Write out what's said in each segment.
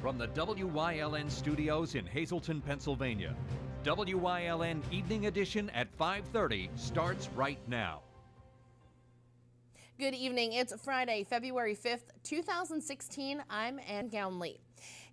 From the WYLN studios in Hazleton, Pennsylvania, WYLN Evening Edition at 5:30 starts right now. Good evening. It's Friday, February 5th, 2016. I'm Ann Gownley.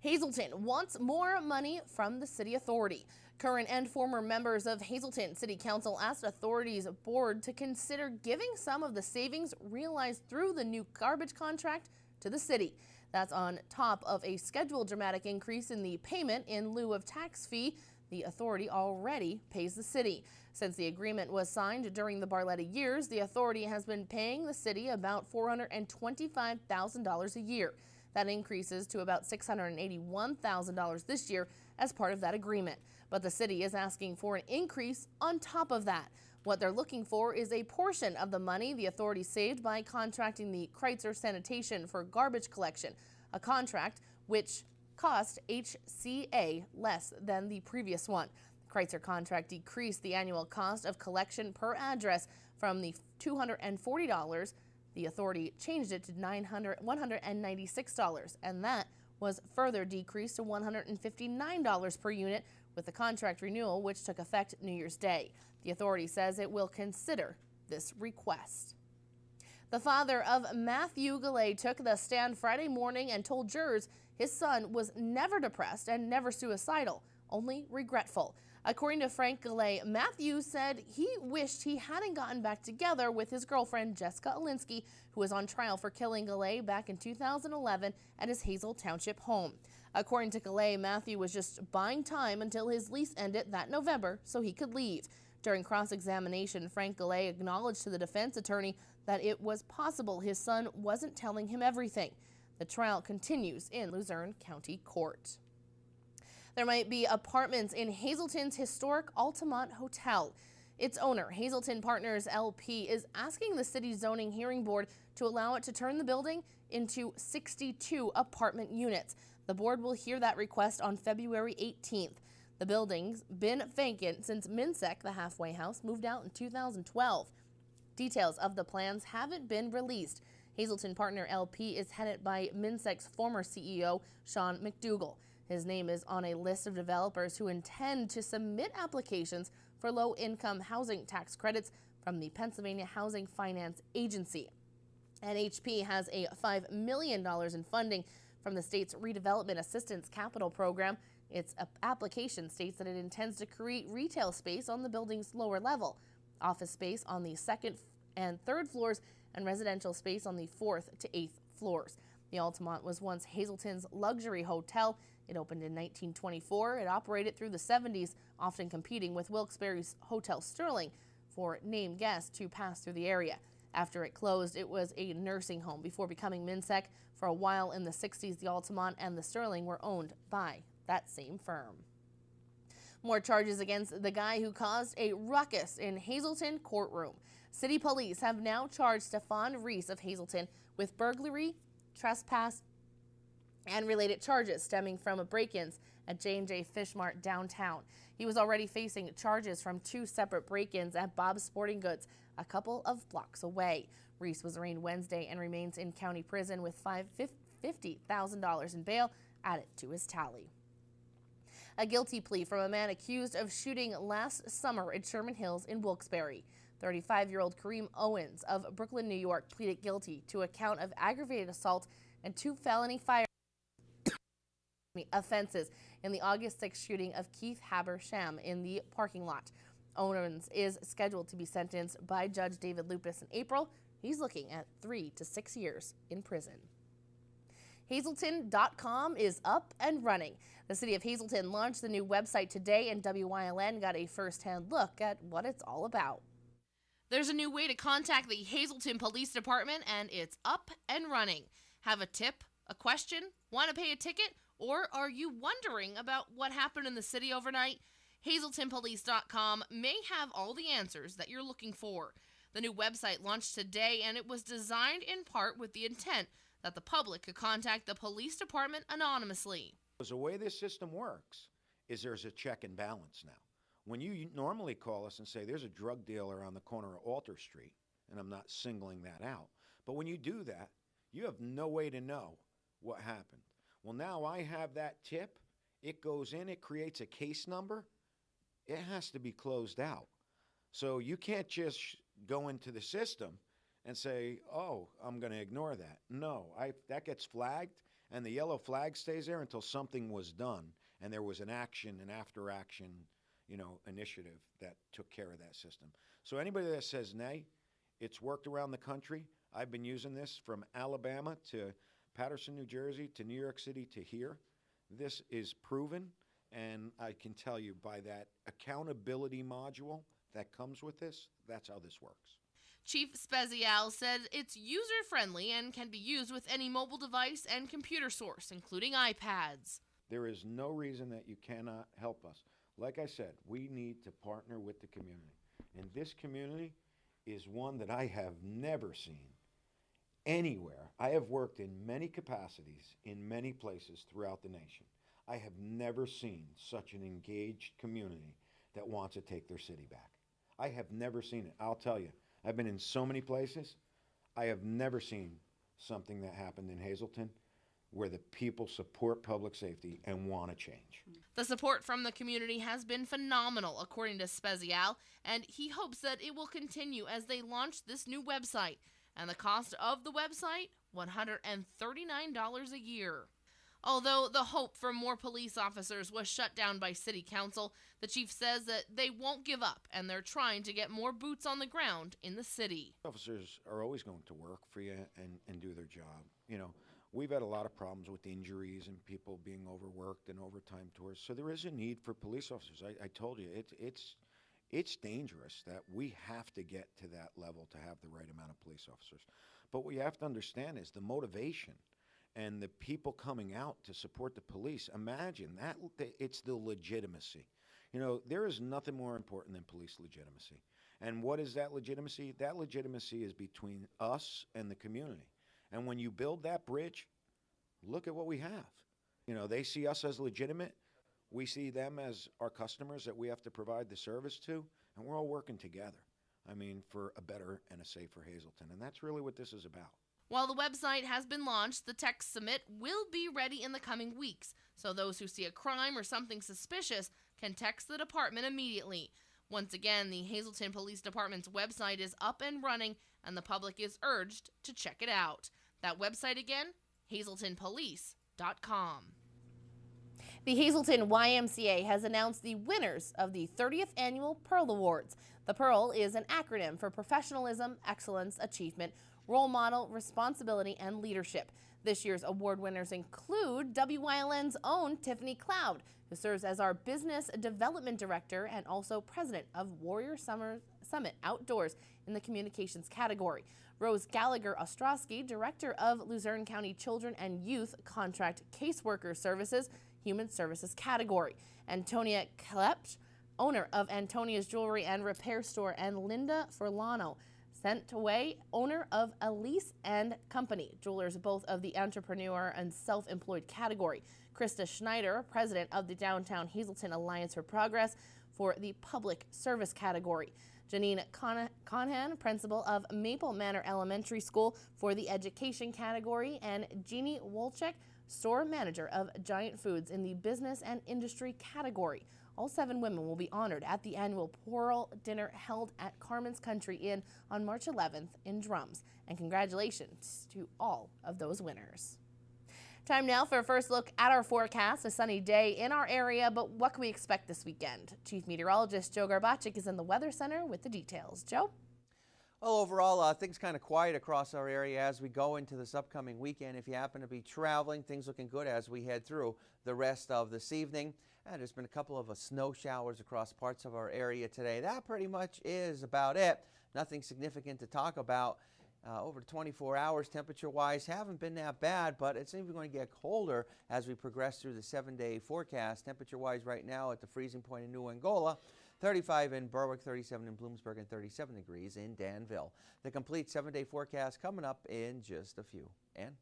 Hazleton wants more money from the city authority. Current and former members of Hazleton City Council asked authorities board to consider giving some of the savings realized through the new garbage contract to the city. That's on top of a scheduled dramatic increase in the payment in lieu of tax fee the authority already pays the city. Since the agreement was signed during the Barletta years, the authority has been paying the city about $425,000 a year. That increases to about $681,000 this year as part of that agreement. But the city is asking for an increase on top of that. What they're looking for is a portion of the money the authority saved by contracting the Kreitzer Sanitation for garbage collection, a contract which cost HCA less than the previous one. The Kreitzer contract decreased the annual cost of collection per address from the $240. The authority changed it to $196, and that was further decreased to $159 per unit with the contract renewal, which took effect New Year's Day. The authority says it will consider this request. The father of Matthew Galley took the stand Friday morning and told jurors his son was never depressed and never suicidal, only regretful. According to Frank Galley, Matthew said he wished he hadn't gotten back together with his girlfriend, Jessica Alinsky, who was on trial for killing Galley back in 2011 at his Hazel Township home. According to Galley, Matthew was just buying time until his lease ended that November so he could leave. During cross-examination, Frank Galley acknowledged to the defense attorney that it was possible his son wasn't telling him everything. The trial continues in Luzerne County Court. There might be apartments in Hazleton's historic Altamont Hotel. Its owner, Hazleton Partners LP, is asking the city zoning hearing board to allow it to turn the building into 62 apartment units. The board will hear that request on February 18th. The building's been vacant since Minsek, the halfway house, moved out in 2012. Details of the plans haven't been released. Hazleton Partner LP is headed by Minsek's former CEO, Sean McDougall. His name is on a list of developers who intend to submit applications for low-income housing tax credits from the Pennsylvania Housing Finance Agency. NHP has a $5 million in funding from the state's Redevelopment Assistance Capital Program. Its application states that it intends to create retail space on the building's lower level, office space on the second and third floors, and residential space on the 4th to 8th floors. The Altamont was once Hazleton's luxury hotel. It opened in 1924. It operated through the 70s, often competing with Wilkes-Barre's Hotel Sterling for named guests to pass through the area. After it closed, it was a nursing home before becoming Minsek. For a while in the 60s, the Altamont and the Sterling were owned by that same firm. More charges against the guy who caused a ruckus in Hazleton courtroom. City police have now charged Stefan Reese of Hazleton with burglary, trespass, and related charges stemming from break-ins at J&J Fish Mart downtown. He was already facing charges from 2 separate break-ins at Bob's Sporting Goods a couple of blocks away. Reese was arraigned Wednesday and remains in county prison with $50,000 in bail added to his tally. A guilty plea from a man accused of shooting last summer at Sherman Hills in Wilkes-Barre. 35-year-old Kareem Owens of Brooklyn, New York, pleaded guilty to a count of aggravated assault and 2 felony firearms offenses in the August 6th shooting of Keith Habersham in the parking lot. Owens is scheduled to be sentenced by Judge David Lupus in April. He's looking at 3 to 6 years in prison. Hazleton.com is up and running. The city of Hazleton launched the new website today, and WYLN got a first-hand look at what it's all about. There's a new way to contact the Hazleton Police Department, and it's up and running. Have a tip, a question, want to pay a ticket, or are you wondering about what happened in the city overnight? HazletonPolice.com may have all the answers that you're looking for. The new website launched today, and it was designed in part with the intent that the public could contact the police department anonymously. The way this system works is there's a check and balance now. When you normally call us and say there's a drug dealer on the corner of Alter Street, and I'm not singling that out, but when you do that, you have no way to know what happened. Well, now I have that tip. It goes in, it creates a case number. It has to be closed out. So you can't just go into the system and say, oh, I'm going to ignore that. No, that gets flagged, and the yellow flag stays there until something was done, and there was an action, an after-action, initiative that took care of that system. So anybody that says nay, it's worked around the country. I've been using this from Alabama to Paterson, New Jersey, to New York City, to here. This is proven, and I can tell you by that accountability module that comes with this, that's how this works. Chief Spezial said it's user-friendly and can be used with any mobile device and computer source, including iPads. There is no reason that you cannot help us. Like I said, we need to partner with the community. And this community is one that I have never seen anywhere. I have worked in many capacities in many places throughout the nation. I have never seen such an engaged community that wants to take their city back. I have never seen it. I'll tell you, I've been in so many places. I have never seen something that happened in Hazleton where the people support public safety and want to change. The support from the community has been phenomenal, according to Spezial, and he hopes that it will continue as they launch this new website. And the cost of the website, $139 a year. Although the hope for more police officers was shut down by City Council, the chief says that they won't give up and they're trying to get more boots on the ground in the city. Officers are always going to work for you and do their job. We've had a lot of problems with injuries and people being overworked and overtime tours. So there is a need for police officers. I told you, it's dangerous that we have to get to that level to have the right amount of police officers. But what you have to understand is the motivation and the people coming out to support the police. Imagine that it's the legitimacy. There is nothing more important than police legitimacy. And what is that legitimacy? That legitimacy is between us and the community. And when you build that bridge, look at what we have. They see us as legitimate. We see them as our customers that we have to provide the service to, and we're all working together, for a better and a safer Hazleton. And that's really what this is about. While the website has been launched, the text submit will be ready in the coming weeks, so those who see a crime or something suspicious can text the department immediately. Once again, the Hazleton Police Department's website is up and running, and the public is urged to check it out. That website again, hazletonpolice.com. The Hazleton YMCA has announced the winners of the 30th Annual Pearl Awards. The Pearl is an acronym for Professionalism, Excellence, Achievement, Role Model, Responsibility, and Leadership. This year's award winners include WYLN's own Tiffany Cloud, who serves as our Business Development Director and also President of Warrior Summit Outdoors in the Communications category. Rose Gallagher Ostrowski, Director of Luzerne County Children and Youth Contract Caseworker Services, Human Services category. Antonia Klepsch, owner of Antonia's Jewelry and Repair Store, and Linda Furlano, Sentaway, owner of Elise and Company, jewelers both of the entrepreneur and self-employed category. Krista Schneider, president of the Downtown Hazleton Alliance for Progress, for the public service category. Janine Conhan, principal of Maple Manor Elementary School, for the education category, and Jeannie Wolchek, store manager of Giant Foods, in the business and industry category. All 7 women will be honored at the annual Pearl Dinner held at Carmen's Country Inn on March 11th in Drums. And congratulations to all of those winners. Time now for a first look at our forecast. A sunny day in our area, but what can we expect this weekend? Chief Meteorologist Joe Garbacik is in the Weather Center with the details. Joe? Well, overall, things kind of quiet across our area as we go into this upcoming weekend. If you happen to be traveling, things looking good as we head through the rest of this evening. And there's been a couple of snow showers across parts of our area today. That pretty much is about it. Nothing significant to talk about. Over 24 hours, temperature-wise, haven't been that bad, but it's even going to get colder as we progress through the 7-day forecast. Temperature-wise right now at the freezing point in New Angola, 35 in Berwick, 37 in Bloomsburg, and 37 degrees in Danville. The complete 7-day forecast coming up in just a few. Ann?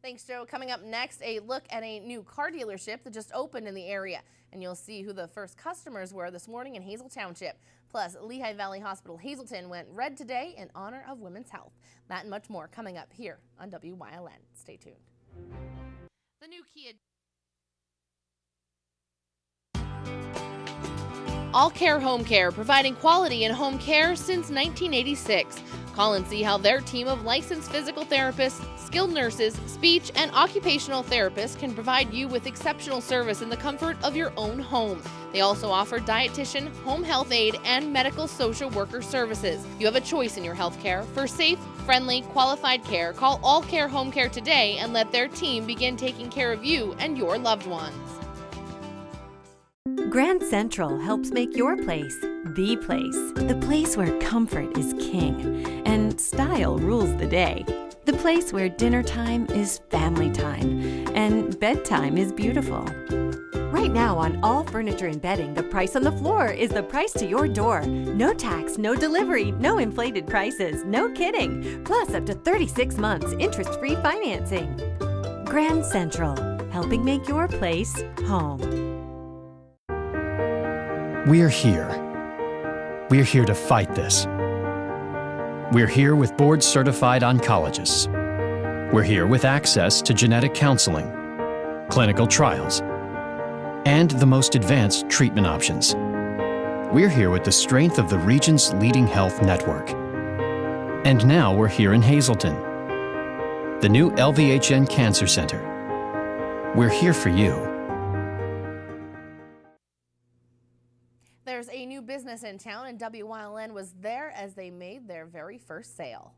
Thanks, Joe. Coming up next, a look at a new car dealership that just opened in the area. And you'll see who the first customers were this morning in Hazel Township. Plus, Lehigh Valley Hospital Hazleton went red today in honor of women's health. That and much more coming up here on WYLN. Stay tuned. The new Kia. All Care Home Care, providing quality in home care since 1986. Call and see how their team of licensed physical therapists, skilled nurses, speech, and occupational therapists can provide you with exceptional service in the comfort of your own home. They also offer dietitian, home health aide, and medical social worker services. You have a choice in your health care. For safe, friendly, qualified care, call All Care Home Care today and let their team begin taking care of you and your loved ones. Grand Central helps make your place the place where comfort is king and style rules the day. The place where dinner time is family time and bedtime is beautiful. Right now on all furniture and bedding, the price on the floor is the price to your door. No tax, no delivery, no inflated prices, no kidding. Plus up to 36 months interest-free financing. Grand Central, helping make your place home. We're here. We're here to fight this. We're here with board-certified oncologists. We're here with access to genetic counseling, clinical trials, and the most advanced treatment options. We're here with the strength of the region's leading health network. And now we're here in Hazleton, the new LVHN Cancer Center. We're here for you. There's a new business in town, and WYLN was there as they made their very first sale.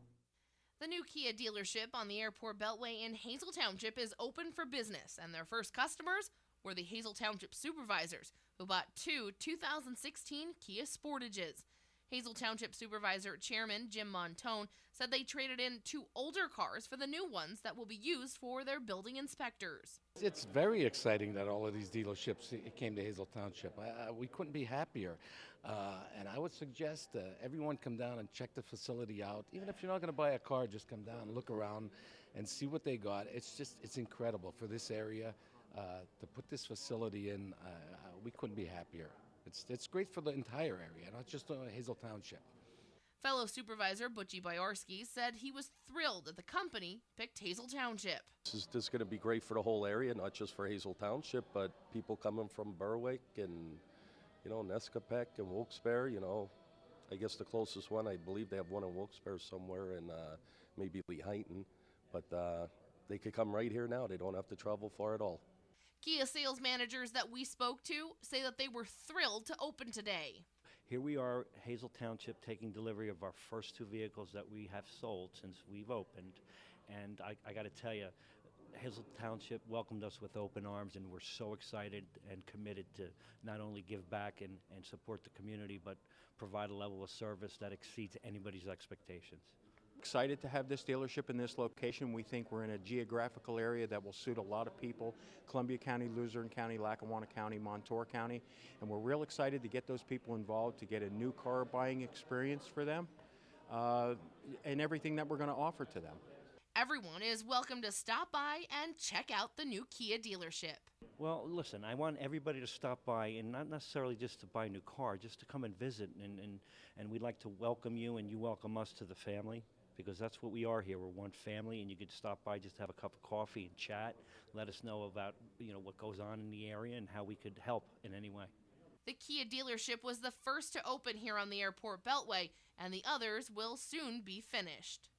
The new Kia dealership on the Airport Beltway in Hazel Township is open for business, and their first customers were the Hazel Township supervisors, who bought two 2016 Kia Sportages. Hazel Township Supervisor Chairman Jim Montone said they traded in two older cars for the new ones that will be used for their building inspectors. It's very exciting that all of these dealerships came to Hazel Township. We couldn't be happier. And I would suggest everyone come down and check the facility out. Even if you're not going to buy a car, just come down, look around, and see what they got. It's incredible for this area to put this facility in. We couldn't be happier. It's great for the entire area, not just Hazel Township. Fellow Supervisor Butchie Bayorski said he was thrilled that the company picked Hazel Township. This is going to be great for the whole area, not just for Hazel Township, but people coming from Berwick and, Nescapec and Wilkes-Barre. I guess the closest one, I believe they have one in Wilkes-Barre somewhere, and maybe Lehighton. But they could come right here now. They don't have to travel far at all. Kia sales managers that we spoke to say that they were thrilled to open today. Here we are, Hazel Township, taking delivery of our first two vehicles that we have sold since we've opened. And I got to tell you, Hazel Township welcomed us with open arms, and we're so excited and committed to not only give back and support the community, but provide a level of service that exceeds anybody's expectations. Excited to have this dealership in this location. We think we're in a geographical area that will suit a lot of people: Columbia County, Luzerne County, Lackawanna County, Montour County. And we're real excited to get those people involved, to get a new car buying experience for them, and everything that we're going to offer to them. Everyone is welcome to stop by and check out the new Kia dealership. Well, listen, I want everybody to stop by, and not necessarily just to buy a new car, just to come and visit. And we'd like to welcome you, and you welcome us to the family, because that's what we are here. We're one family, and you could stop by, just have a cup of coffee and chat. Let us know about what goes on in the area and how we could help in any way. The Kia dealership was the first to open here on the Airport Beltway, and the others will soon be finished.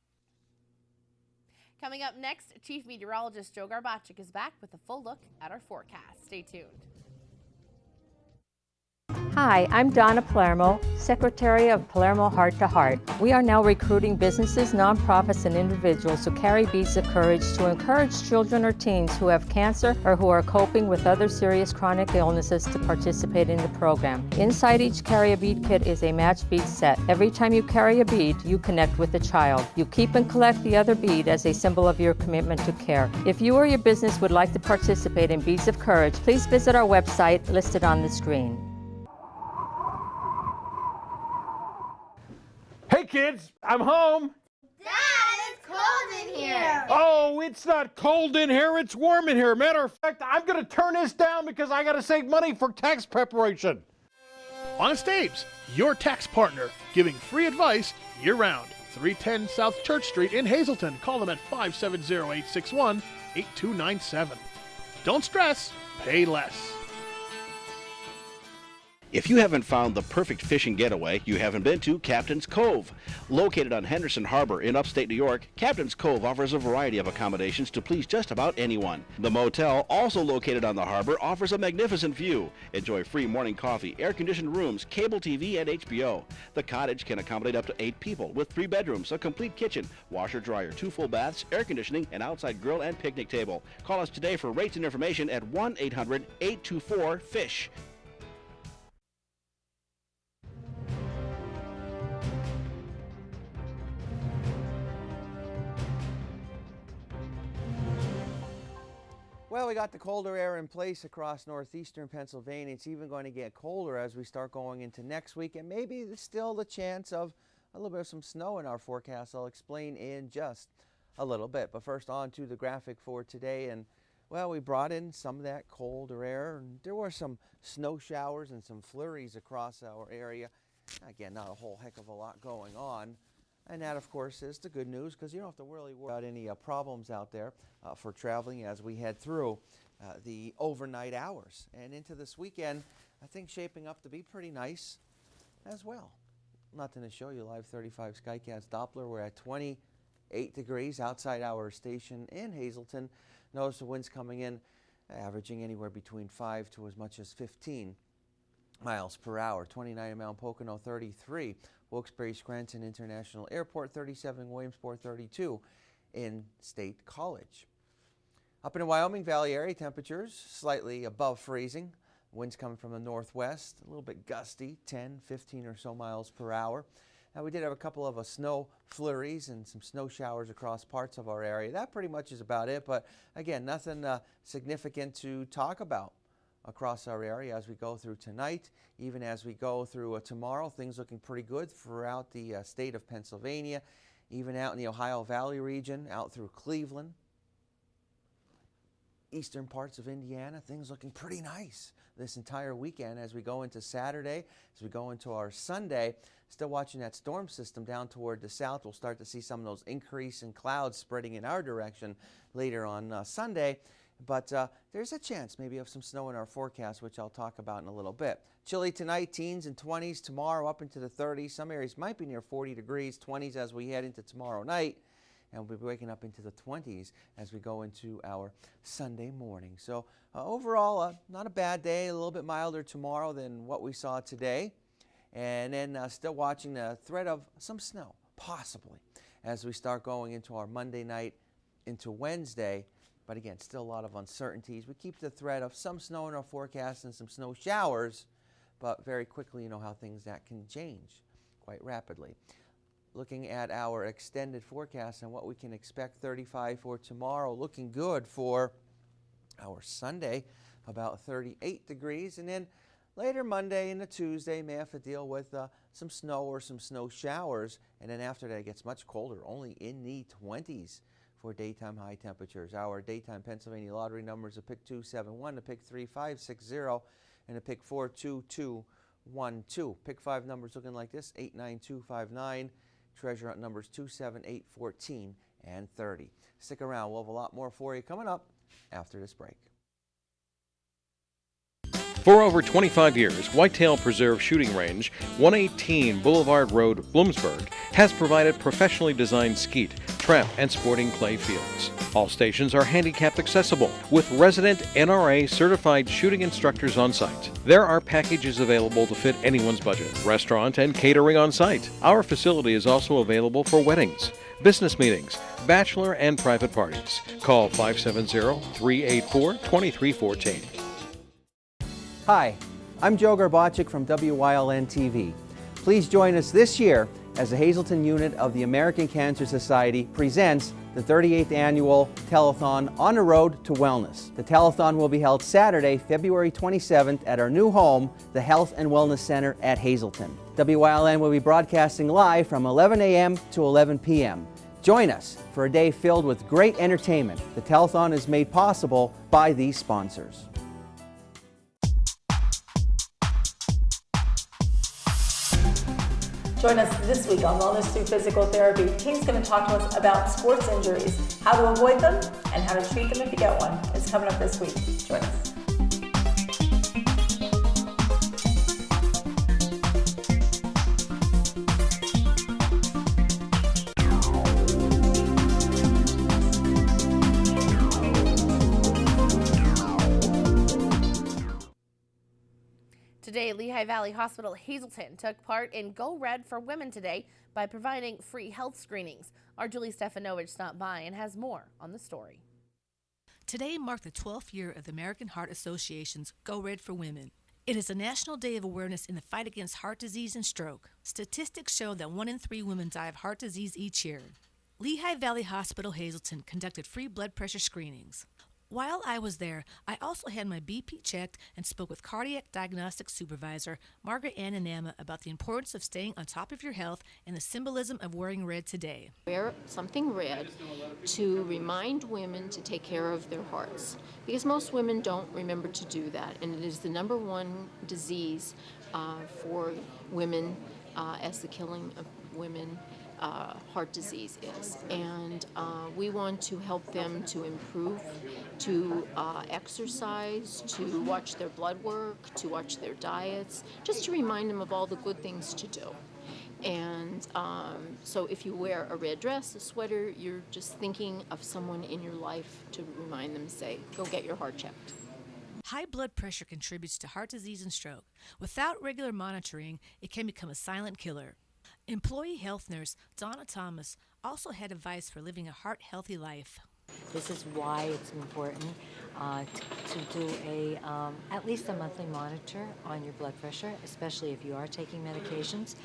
Coming up next, Chief Meteorologist Joe Garbacik is back with a full look at our forecast. Stay tuned. Hi, I'm Donna Palermo, Secretary of Palermo Heart to Heart. We are now recruiting businesses, nonprofits, and individuals who carry beads of courage to encourage children or teens who have cancer or who are coping with other serious chronic illnesses to participate in the program. Inside each Carry a Bead kit is a matched bead set. Every time you carry a bead, you connect with a child. You keep and collect the other bead as a symbol of your commitment to care. If you or your business would like to participate in Beads of Courage, please visit our website listed on the screen. Hey kids, I'm home. Dad, it's cold in here. Oh, it's not cold in here, it's warm in here. Matter of fact, I'm going to turn this down because I got to save money for tax preparation. Honest Abe's, your tax partner, giving free advice year-round. 310 South Church Street in Hazleton. Call them at 570-861-8297. Don't stress, pay less. If you haven't found the perfect fishing getaway, you haven't been to Captain's Cove. Located on Henderson Harbor in upstate New York, Captain's Cove offers a variety of accommodations to please just about anyone. The motel, also located on the harbor, offers a magnificent view. Enjoy free morning coffee, air-conditioned rooms, cable TV, and HBO. The cottage can accommodate up to 8 people with 3 bedrooms, a complete kitchen, washer-dryer, 2 full baths, air conditioning, and outside grill and picnic table. Call us today for rates and information at 1-800-824-FISH. Well, we got the colder air in place across northeastern Pennsylvania. It's even going to get colder as we start going into next week, and maybe there's still the chance of a little bit of some snow in our forecast. I'll explain in just a little bit. But first, on to the graphic for today. And well, we brought in some of that colder air, and there were some snow showers and some flurries across our area. Again, not a whole heck of a lot going on. And that, of course, is the good news, because you don't have to really worry about any problems out there for traveling as we head through the overnight hours. And into this weekend, I think shaping up to be pretty nice as well. Nothing to show you. Live 35 Skycast Doppler. We're at 28 degrees outside our station in Hazleton. Notice the winds coming in, averaging anywhere between 5 to as much as 15 miles per hour. 29 in Mount Pocono, 33. Wilkes-Barre Scranton International Airport, 37. Williamsport, 32 in State College. Up in the Wyoming Valley area, temperatures slightly above freezing. Winds coming from the northwest, a little bit gusty, 10, 15 or so miles per hour. Now, we did have a couple of snow flurries and some snow showers across parts of our area. That pretty much is about it, but again, nothing significant to talk about across our area as we go through tonight. Even as we go through tomorrow, things looking pretty good throughout the state of Pennsylvania, even out in the Ohio Valley region, out through Cleveland, eastern parts of Indiana, things looking pretty nice this entire weekend as we go into Saturday, as we go into our Sunday. Still watching that storm system down toward the south. We'll start to see some of those increase in clouds spreading in our direction later on Sunday. But there's a chance maybe of some snow in our forecast, which I'll talk about in a little bit. Chilly tonight, teens and 20s. Tomorrow up into the 30s. Some areas might be near 40 degrees, 20s as we head into tomorrow night. And we'll be waking up into the 20s as we go into our Sunday morning. So overall, not a bad day. A little bit milder tomorrow than what we saw today. And then still watching the threat of some snow, possibly, as we start going into our Monday night into Wednesday. But again, still a lot of uncertainties. We keep the threat of some snow in our forecast and some snow showers, but very quickly, you know how things that can change quite rapidly. Looking at our extended forecast and what we can expect, 35 for tomorrow, looking good for our Sunday, about 38 degrees. And then later Monday into Tuesday, may have to deal with some snow or some snow showers. And then after that, it gets much colder, only in the 20s. For daytime high temperatures. Our daytime Pennsylvania lottery numbers are pick 271, to pick 3560, and to pick 42212. Pick 5 numbers looking like this: 89259. Treasure hunt numbers 278, 14, and 30. Stick around. We'll have a lot more for you coming up after this break. For over 25 years, Whitetail Preserve Shooting Range, 118 Boulevard Road, Bloomsburg, has provided professionally designed skeet, trap, and sporting clay fields. All stations are handicapped accessible with resident NRA certified shooting instructors on site. There are packages available to fit anyone's budget. Restaurant and catering on site. Our facility is also available for weddings, business meetings, bachelor and private parties. Call 570-384-2314. Hi, I'm Joe Garbacik from WYLN TV. Please join us this year as the Hazleton unit of the American Cancer Society presents the 38th annual telethon On the Road to Wellness. The telethon will be held Saturday, February 27th at our new home, the Health and Wellness Center at Hazleton. WYLN will be broadcasting live from 11 a.m. to 11 p.m. Join us for a day filled with great entertainment. The telethon is made possible by these sponsors. Join us this week on Wellness Through Physical Therapy. The team's going to talk to us about sports injuries, how to avoid them, and how to treat them if you get one. It's coming up this week. Join us. Today, Lehigh Valley Hospital Hazleton took part in Go Red for Women today by providing free health screenings. Our Julie Stefanovich stopped by and has more on the story. Today marked the 12th year of the American Heart Association's Go Red for Women. It is a national day of awareness in the fight against heart disease and stroke. Statistics show that 1 in 3 women die of heart disease each year. Lehigh Valley Hospital Hazleton conducted free blood pressure screenings. While I was there, I also had my BP checked and spoke with cardiac diagnostic supervisor Margaret Ann Anama about the importance of staying on top of your health and the symbolism of wearing red today. Wear something red to remind women to take care of their hearts, because most women don't remember to do that, and it is the #1 disease for women as the killing of women. Heart disease is, and we want to help them to improve, to exercise, to watch their blood work, to watch their diets, just to remind them of all the good things to do. And so if you wear a red dress, a sweater, you're just thinking of someone in your life to remind them, say, go get your heart checked. High blood pressure contributes to heart disease and stroke. Without regular monitoring, it can become a silent killer. Employee health nurse Donna Thomas also had advice for living a heart-healthy life. This is why it's important to do at least a monthly monitor on your blood pressure, especially if you are taking medications.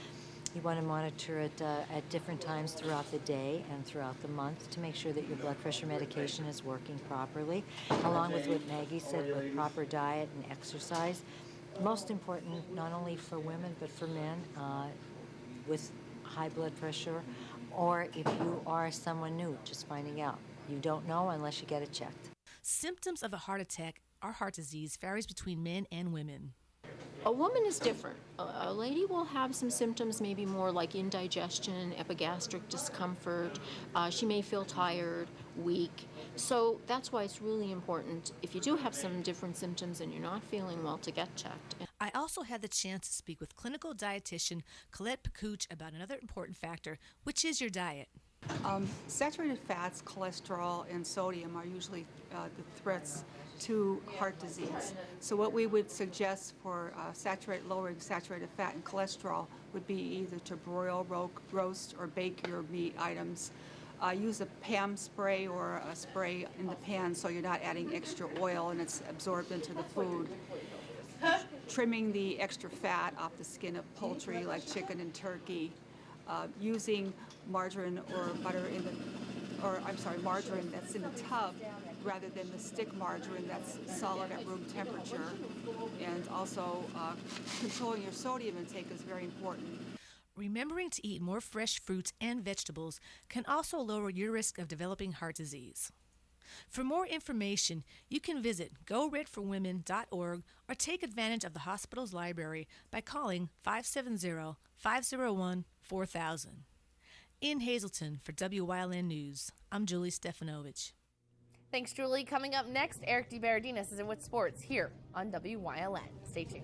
You want to monitor it at different times throughout the day and throughout the month to make sure that your blood pressure medication is working properly, along with what Maggie said, with proper diet and exercise. Most important, not only for women but for men, with high blood pressure, or if you are someone new, just finding out. You don't know unless you get it checked. Symptoms of a heart attack or heart disease varies between men and women. A woman is different. A lady will have some symptoms, maybe more like indigestion, epigastric discomfort. She may feel tired, weak. So that's why it's really important, if you do have some different symptoms and you're not feeling well, to get checked. I also had the chance to speak with clinical dietitian Colette Pakuch about another important factor, which is your diet. Saturated fats, cholesterol, and sodium are usually the threats to heart disease. So what we would suggest for lowering saturated fat and cholesterol would be either to broil, roast, or bake your meat items. Use a PAM spray or a spray in the pan so you're not adding extra oil and it's absorbed into the food. Trimming the extra fat off the skin of poultry like chicken and turkey. Using margarine or butter margarine that's in the tub rather than the stick margarine that's solid at room temperature. And also controlling your sodium intake is very important. Remembering to eat more fresh fruits and vegetables can also lower your risk of developing heart disease. For more information, you can visit goredforwomen.org or take advantage of the hospital's library by calling 570-501-4000. In Hazleton for WYLN News, I'm Julie Stefanovich. Thanks, Julie. Coming up next, Eric DeBaradinas is in with sports here on WYLN. Stay tuned.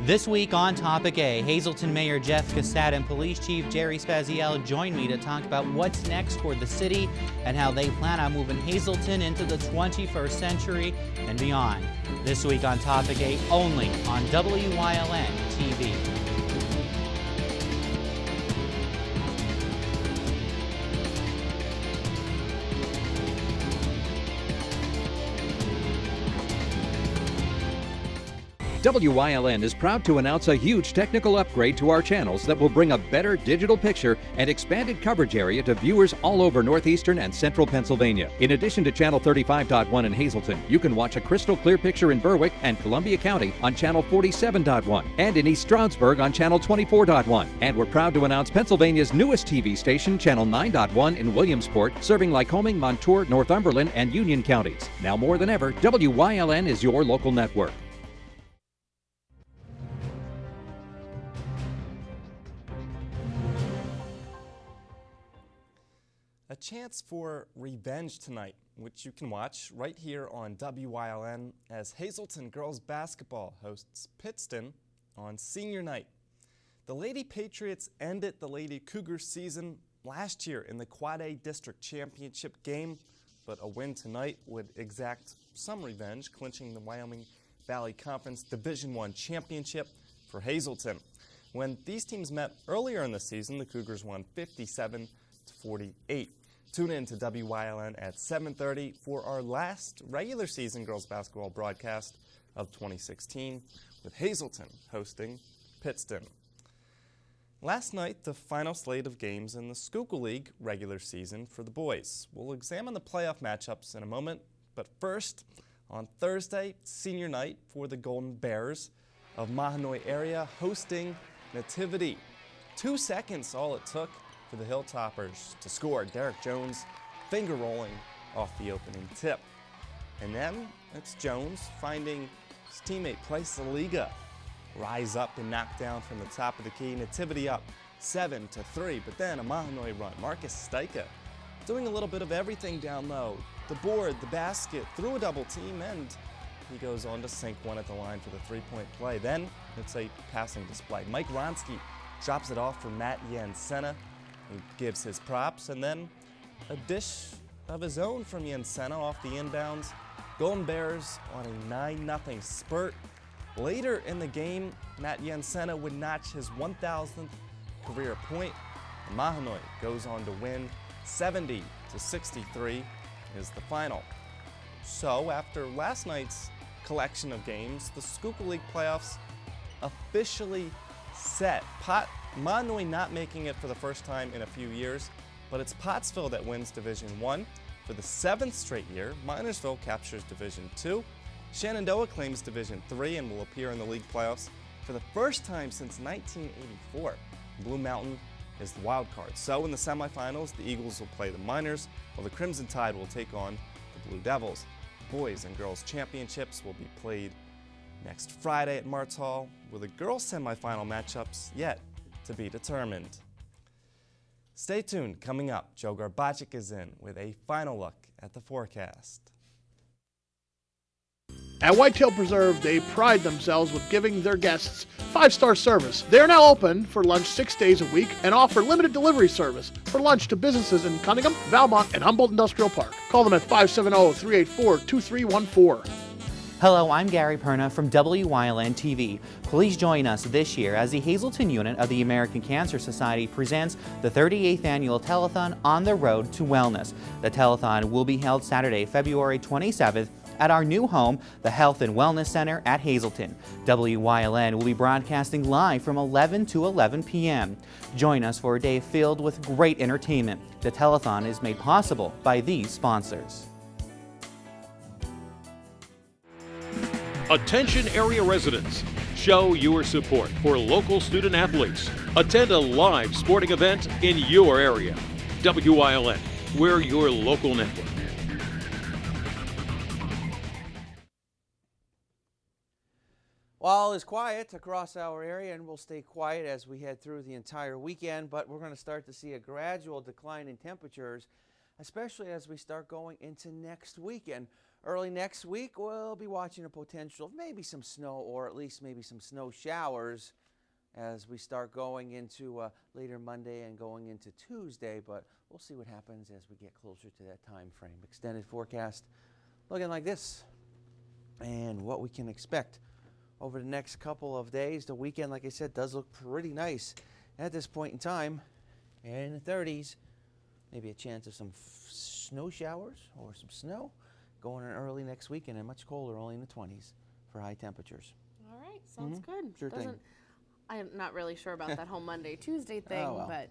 This week on Topic A, Hazleton Mayor Jeff Cassat and Police Chief Jerry Spaziel joined me to talk about what's next for the city and how they plan on moving Hazleton into the 21st century and beyond. This week on Topic A, only on WYLN TV. WYLN is proud to announce a huge technical upgrade to our channels that will bring a better digital picture and expanded coverage area to viewers all over northeastern and central Pennsylvania. In addition to Channel 35.1 in Hazleton, you can watch a crystal clear picture in Berwick and Columbia County on Channel 47.1 and in East Stroudsburg on Channel 24.1. And we're proud to announce Pennsylvania's newest TV station, Channel 9.1 in Williamsport, serving Lycoming, Montour, Northumberland, and Union counties. Now more than ever, WYLN is your local network. chance for revenge tonight, which you can watch right here on WYLN as Hazleton girls basketball hosts Pittston on senior night. The Lady Patriots ended the Lady Cougars season last year in the Quad A District Championship game, but a win tonight would exact some revenge, clinching the Wyoming Valley Conference Division I championship for Hazleton. When these teams met earlier in the season, the Cougars won 57-48. Tune in to WYLN at 7:30 for our last regular season girls basketball broadcast of 2016 with Hazleton hosting Pittston. Last night, the final slate of games in the Schuylkill League regular season for the boys. We'll examine the playoff matchups in a moment, but first, on Thursday, senior night for the Golden Bears of Mahanoy area hosting Nativity. 2 seconds all it took for the Hilltoppers to score. Derek Jones finger rolling off the opening tip. And then it's Jones finding his teammate Price Saliga rise up and knock down from the top of the key. Nativity up 7-3, but then a Mahanoy run. Marcus Steika doing a little bit of everything down low. The board, the basket, through a double team, and he goes on to sink one at the line for the three-point play. Then it's a passing display. Mike Ronsky drops it off for Matt Yansena. He gives his props, and then a dish of his own from Yansena off the inbounds. Golden Bears on a 9-0 spurt. Later in the game, Matt Yansena would notch his 1,000th career point. And Mahanoy goes on to win 70-63 is the final. So after last night's collection of games, the Schuylkill League playoffs officially set. Mahanoy not making it for the first time in a few years, but it's Pottsville that wins Division I for the 7th straight year. Minersville captures Division II. Shenandoah claims Division III and will appear in the league playoffs for the first time since 1984. Blue Mountain is the wild card. So in the semifinals, the Eagles will play the Miners, while the Crimson Tide will take on the Blue Devils. Boys and girls championships will be played next Friday at Martz Hall, with the girls semifinal matchups yet to be determined. Stay tuned. Coming up, Joe Garbacic is in with a final look at the forecast. At Whitetail Preserve, they pride themselves with giving their guests 5-star service. They are now open for lunch 6 days a week and offer limited delivery service for lunch to businesses in Cunningham, Valmont, and Humboldt Industrial Park. Call them at 570-384-2314. Hello, I'm Gary Perna from WYLN TV. Please join us this year as the Hazleton unit of the American Cancer Society presents the 38th annual telethon On the Road to Wellness. The telethon will be held Saturday, February 27th at our new home, the Health and Wellness Center at Hazleton. WYLN will be broadcasting live from 11 to 11 p.m. Join us for a day filled with great entertainment. The telethon is made possible by these sponsors. Attention area residents, show your support for local student athletes. Attend a live sporting event in your area. WYLN, we're your local network. All is quiet across our area, and we'll stay quiet as we head through the entire weekend, but we're going to start to see a gradual decline in temperatures, especially as we start going into next weekend. Early next week, we'll be watching a potential of maybe some snow, or at least maybe some snow showers as we start going into later Monday and going into Tuesday, but we'll see what happens as we get closer to that time frame. Extended forecast looking like this, and what we can expect over the next couple of days. The weekend, like I said, does look pretty nice at this point in time. And in the 30s, maybe a chance of some snow showers or some snow going in early next weekend, and much colder, only in the 20s for high temperatures. All right, sounds good. Sure thing. I'm not really sure about that whole Monday, Tuesday thing, but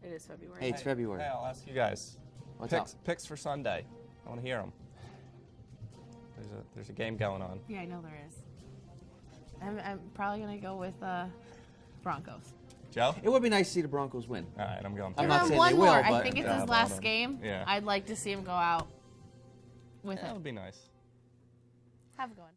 it is February. Hey, it's February. Hey, I'll ask you guys. Picks for Sunday. I want to hear them. There's a game going on. Yeah, I know there is. I'm probably going to go with Broncos. Joe? It would be nice to see the Broncos win. All right, I'm going. I'm not saying they will, but I think it's his last game. Yeah. I'd like to see him go out with it. That would be nice. Have a good one.